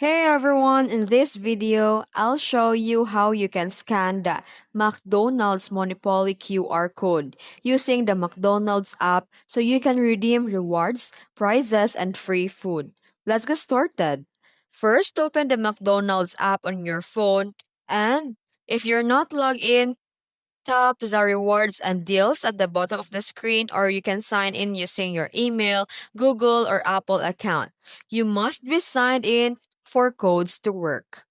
Hey everyone, in this video, I'll show you how you can scan the McDonald's Monopoly QR code using the McDonald's app so you can redeem rewards, prizes, and free food. Let's get started. First, open the McDonald's app on your phone, and if you're not logged in, tap the rewards and deals at the bottom of the screen, or you can sign in using your email, Google, or Apple account. You must be signed in for codes to work.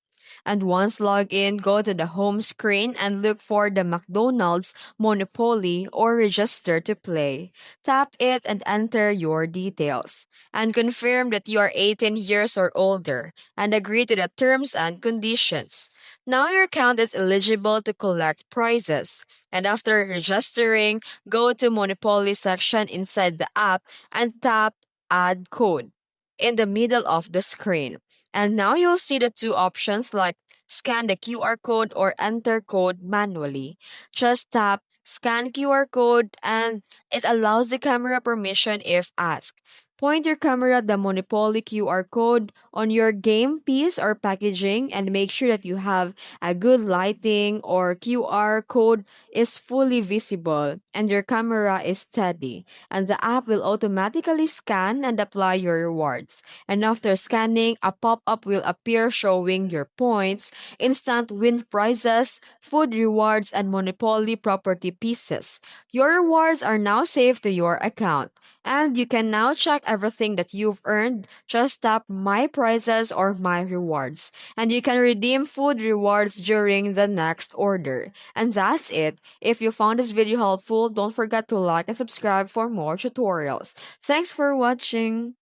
And once logged in, go to the home screen and look for the McDonald's Monopoly or register to play. Tap it and enter your details. And confirm that you are 18 years or older and agree to the terms and conditions. Now your account is eligible to collect prizes. And after registering, go to Monopoly section inside the app and tap Add Code in the middle of the screen. And now you'll see the two options like scan the QR code or enter code manually. Just tap scan QR code and it allows the camera permission if asked. Point your camera at the Monopoly QR code on your game piece or packaging and make sure that you have a good lighting or QR code is fully visible and your camera is steady. And the app will automatically scan and apply your rewards. And after scanning, a pop up will appear showing your points, instant win prizes, food rewards, and Monopoly property pieces. Your rewards are now saved to your account. And you can now check everything that you've earned. Just tap My Prizes or My Rewards. And you can redeem food rewards during the next order. And that's it. If you found this video helpful, don't forget to like and subscribe for more tutorials. Thanks for watching.